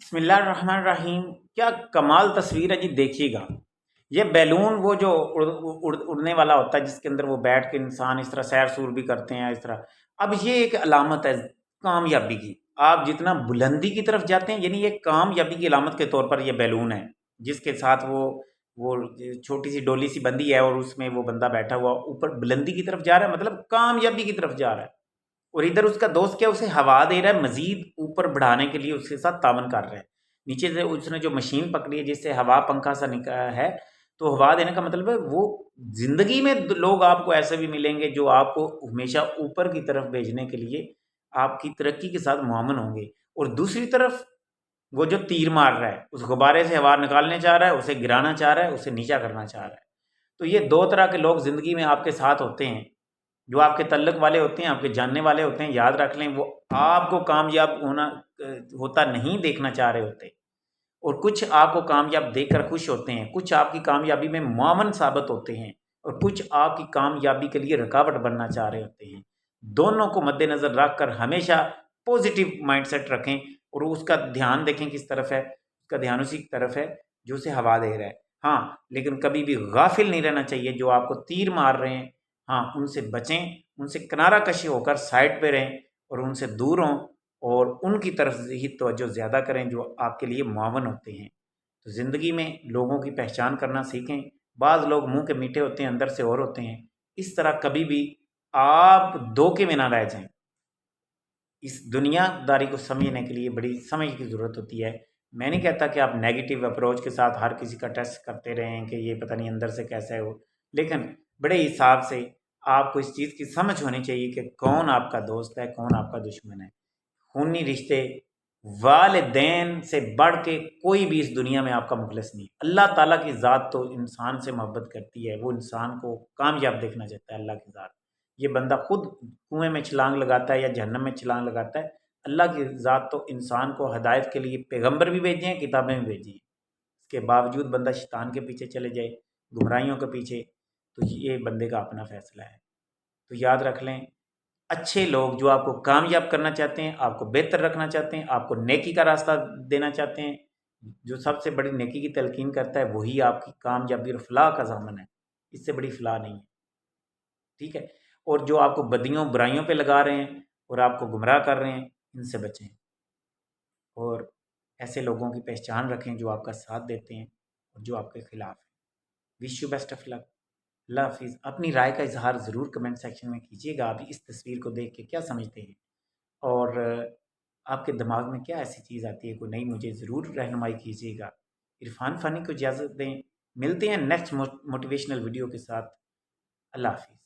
بسم اللہ الرحمن الرحیم۔ کیا کمال تصویر ہے جی، دیکھیے گا یہ بیلون، وہ جو اڑنے والا ہوتا ہے، جس کے اندر وہ بیٹھ کے انسان اس طرح سیر سور بھی کرتے ہیں اس طرح۔ اب یہ ایک علامت ہے کامیابی کی۔ آپ جتنا بلندی کی طرف جاتے ہیں، یعنی یہ کامیابی کی علامت کے طور پر یہ بیلون ہے، جس کے ساتھ وہ چھوٹی سی ڈولی سی بندی ہے، اور اس میں وہ بندہ بیٹھا ہوا اوپر بلندی کی طرف جا رہا ہے، مطلب کامیابی کی طرف جا رہا ہے۔ اور ادھر اس کا دوست کیا اسے ہوا دے رہا ہے، مزید اوپر بڑھانے کے لیے اس کے ساتھ تعاون کر رہا ہے۔ نیچے سے اس نے جو مشین پکڑی ہے، جس سے ہوا پنکھا سا نکلا ہے، تو ہوا دینے کا مطلب ہے وہ زندگی میں لوگ آپ کو ایسے بھی ملیں گے جو آپ کو ہمیشہ اوپر کی طرف بھیجنے کے لیے آپ کی ترقی کے ساتھ معاون ہوں گے۔ اور دوسری طرف وہ جو تیر مار رہا ہے، اس غبارے سے ہوا نکالنے چاہ رہا ہے، اسے گرانا چاہ رہا ہے، اسے نیچا کرنا چاہ رہا ہے۔ تو یہ دو طرح کے لوگ زندگی میں آپ کے ساتھ ہوتے ہیں، جو آپ کے تعلق والے ہوتے ہیں، آپ کے جاننے والے ہوتے ہیں۔ یاد رکھ لیں، وہ آپ کو کامیاب ہوتا نہیں دیکھنا چاہ رہے ہوتے، اور کچھ آپ کو کامیاب دیکھ کر خوش ہوتے ہیں، کچھ آپ کی کامیابی میں معاون ثابت ہوتے ہیں، اور کچھ آپ کی کامیابی کے لیے رکاوٹ بننا چاہ رہے ہوتے ہیں۔ دونوں کو مد نظر رکھ کر ہمیشہ پازیٹیو مائنڈ سیٹ رکھیں، اور اس کا دھیان دیکھیں کس طرف ہے، اس کا دھیان اسی کی طرف ہے جو اسے ہوا دے رہا ہے۔ ہاں، لیکن کبھی بھی غافل نہیں رہنا چاہیے، جو آپ کو تیر مار رہے ہیں ہاں ان سے بچیں، ان سے کنارہ کشی ہو کر سائڈ پہ رہیں، اور ان سے دور ہوں، اور ان کی طرف ہی توجہ زیادہ کریں جو آپ کے لیے معاون ہوتے ہیں۔ تو زندگی میں لوگوں کی پہچان کرنا سیکھیں۔ بعض لوگ منہ کے میٹھے ہوتے ہیں، اندر سے اور ہوتے ہیں۔ اس طرح کبھی بھی آپ دھوکے میں نہ رہ جائیں۔ اس دنیا داری کو سمجھنے کے لیے بڑی سمجھ کی ضرورت ہوتی ہے۔ میں نہیں کہتا کہ آپ نیگیٹو اپروچ کے ساتھ ہر کسی کا ٹیسٹ کرتے رہیں کہ یہ پتہ نہیں اندر سے کیسا ہے وہ، لیکن بڑے حساب سے آپ کو اس چیز کی سمجھ ہونی چاہیے کہ کون آپ کا دوست ہے، کون آپ کا دشمن ہے۔ خونی رشتے، والدین سے بڑھ کے کوئی بھی اس دنیا میں آپ کا مخلص نہیں۔ اللہ تعالیٰ کی ذات تو انسان سے محبت کرتی ہے، وہ انسان کو کامیاب دیکھنا چاہتا ہے۔ اللہ کی ذات، یہ بندہ خود کنویں میں چھلانگ لگاتا ہے یا جہنم میں چھلانگ لگاتا ہے، اللہ کی ذات تو انسان کو ہدایت کے لیے پیغمبر بھی بھیجے ہیں، کتابیں بھی بھیجی ہیں۔ اس کے باوجود بندہ شیطان کے پیچھے چلے جائے، گمراہیوں کے پیچھے، تو یہ بندے کا اپنا فیصلہ ہے۔ تو یاد رکھ لیں، اچھے لوگ جو آپ کو کامیاب کرنا چاہتے ہیں، آپ کو بہتر رکھنا چاہتے ہیں، آپ کو نیکی کا راستہ دینا چاہتے ہیں، جو سب سے بڑی نیکی کی تلقین کرتا ہے، وہی آپ کی کامیابی اور فلاح کا ضامن ہے۔ اس سے بڑی فلاح نہیں ہے، ٹھیک ہے؟ اور جو آپ کو بدیوں برائیوں پہ لگا رہے ہیں اور آپ کو گمراہ کر رہے ہیں، ان سے بچیں، اور ایسے لوگوں کی پہچان رکھیں جو آپ کا ساتھ دیتے ہیں اور جو آپ کے خلاف ہیں۔ وش یو بیسٹ آف لک۔ اللہ حافظ۔ اپنی رائے کا اظہار ضرور کمنٹ سیکشن میں کیجیے گا۔ آپ اس تصویر کو دیکھ کے کیا سمجھتے ہیں، اور آپ کے دماغ میں کیا ایسی چیز آتی ہے کوئی نئی، مجھے ضرور رہنمائی کیجیے گا۔ عرفان فانی کو اجازت دیں، ملتے ہیں نیکسٹ موٹیویشنل ویڈیو کے ساتھ۔ اللہ حافظ۔